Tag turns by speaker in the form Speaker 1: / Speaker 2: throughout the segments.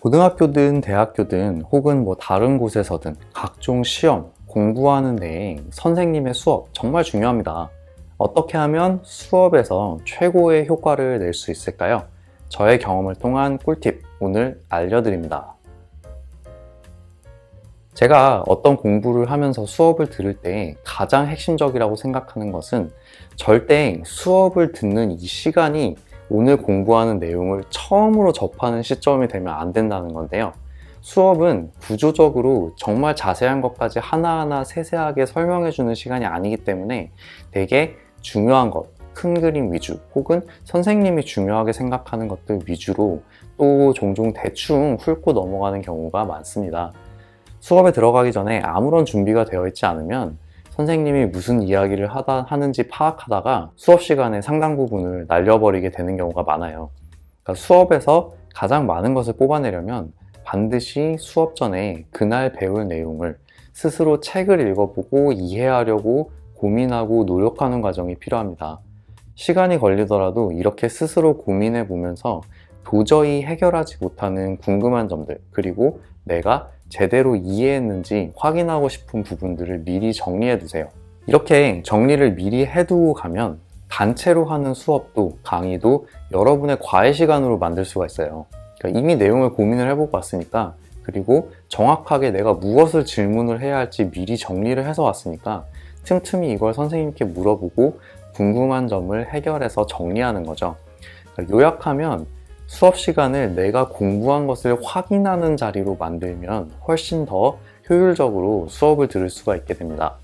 Speaker 1: 고등학교든 대학교든 혹은 다른 곳에서든 각종 시험, 공부하는 데에 선생님의 수업 정말 중요합니다. 어떻게 하면 수업에서 최고의 효과를 낼 수 있을까요? 저의 경험을 통한 꿀팁 오늘 알려드립니다. 제가 어떤 공부를 하면서 수업을 들을 때 가장 핵심적이라고 생각하는 것은 절대 수업을 듣는 이 시간이 오늘 공부하는 내용을 처음으로 접하는 시점이 되면 안 된다는 건데요. 수업은 구조적으로 정말 자세한 것까지 하나하나 세세하게 설명해 주는 시간이 아니기 때문에 되게 중요한 것, 큰 그림 위주 혹은 선생님이 중요하게 생각하는 것들 위주로 또 종종 대충 훑고 넘어가는 경우가 많습니다. 수업에 들어가기 전에 아무런 준비가 되어 있지 않으면 선생님이 무슨 이야기를 하는지 파악하다가 수업 시간의 상당 부분을 날려버리게 되는 경우가 많아요. 그러니까 수업에서 가장 많은 것을 뽑아내려면 반드시 수업 전에 그날 배울 내용을 스스로 책을 읽어보고 이해하려고 고민하고 노력하는 과정이 필요합니다. 시간이 걸리더라도 이렇게 스스로 고민해 보면서 도저히 해결하지 못하는 궁금한 점들, 그리고 내가 제대로 이해했는지 확인하고 싶은 부분들을 미리 정리해 두세요. 이렇게 정리를 미리 해두고 가면 단체로 하는 수업도 강의도 여러분의 과외 시간으로 만들 수가 있어요. 그러니까 이미 내용을 고민을 해보고 왔으니까, 그리고 정확하게 내가 무엇을 질문을 해야 할지 미리 정리를 해서 왔으니까 틈틈이 이걸 선생님께 물어보고 궁금한 점을 해결해서 정리하는 거죠. 그러니까 요약하면 수업 시간을 내가 공부한 것을 확인하는 자리로 만들면 훨씬 더 효율적으로 수업을 들을 수가 있게 됩니다.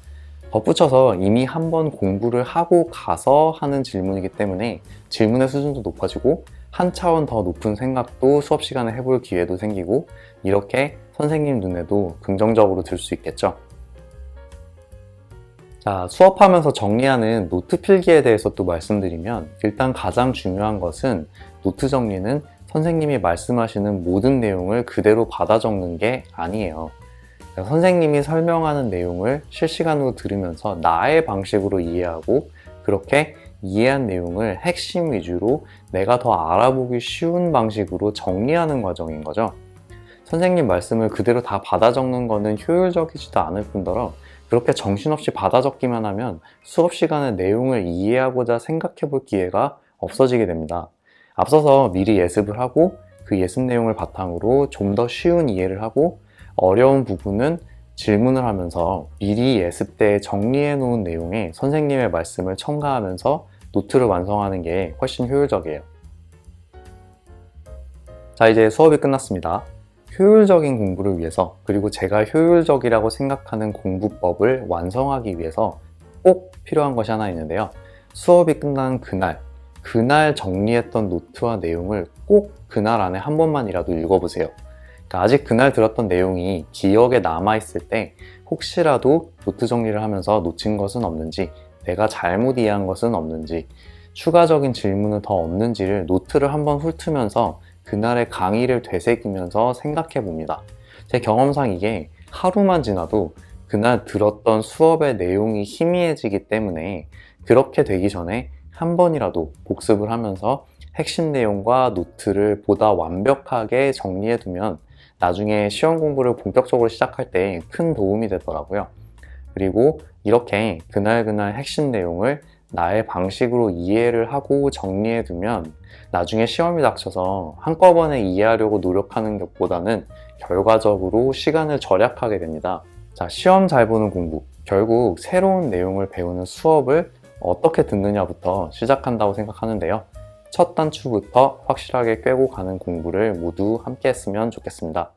Speaker 1: 덧붙여서 이미 한번 공부를 하고 가서 하는 질문이기 때문에 질문의 수준도 높아지고 한 차원 더 높은 생각도 수업 시간에 해볼 기회도 생기고, 이렇게 선생님 눈에도 긍정적으로 들 수 있겠죠. 자, 수업하면서 정리하는 노트 필기에 대해서 또 말씀드리면, 일단 가장 중요한 것은 노트 정리는 선생님이 말씀하시는 모든 내용을 그대로 받아 적는 게 아니에요. 그러니까 선생님이 설명하는 내용을 실시간으로 들으면서 나의 방식으로 이해하고, 그렇게 이해한 내용을 핵심 위주로 내가 더 알아보기 쉬운 방식으로 정리하는 과정인 거죠. 선생님 말씀을 그대로 다 받아 적는 거는 효율적이지도 않을 뿐더러 그렇게 정신없이 받아 적기만 하면 수업 시간의 내용을 이해하고자 생각해 볼 기회가 없어지게 됩니다. 앞서서 미리 예습을 하고 그 예습 내용을 바탕으로 좀 더 쉬운 이해를 하고, 어려운 부분은 질문을 하면서 미리 예습 때 정리해 놓은 내용에 선생님의 말씀을 첨가하면서 노트를 완성하는 게 훨씬 효율적이에요. 자, 이제 수업이 끝났습니다. 효율적인 공부를 위해서, 그리고 제가 효율적이라고 생각하는 공부법을 완성하기 위해서 꼭 필요한 것이 하나 있는데요. 수업이 끝난 그날 정리했던 노트와 내용을 꼭 그날 안에 한 번만이라도 읽어보세요. 그러니까 아직 그날 들었던 내용이 기억에 남아있을 때 혹시라도 노트 정리를 하면서 놓친 것은 없는지, 내가 잘못 이해한 것은 없는지, 추가적인 질문은 더 없는지를 노트를 한번 훑으면서 그날의 강의를 되새기면서 생각해 봅니다. 제 경험상 이게 하루만 지나도 그날 들었던 수업의 내용이 희미해지기 때문에, 그렇게 되기 전에 한 번이라도 복습을 하면서 핵심 내용과 노트를 보다 완벽하게 정리해 두면 나중에 시험 공부를 본격적으로 시작할 때 큰 도움이 되더라고요. 그리고 이렇게 그날 핵심 내용을 나의 방식으로 이해를 하고 정리해 두면 나중에 시험이 닥쳐서 한꺼번에 이해하려고 노력하는 것보다는 결과적으로 시간을 절약하게 됩니다. 자, 시험 잘 보는 공부, 결국 새로운 내용을 배우는 수업을 어떻게 듣느냐부터 시작한다고 생각하는데요. 첫 단추부터 확실하게 꿰고 가는 공부를 모두 함께 했으면 좋겠습니다.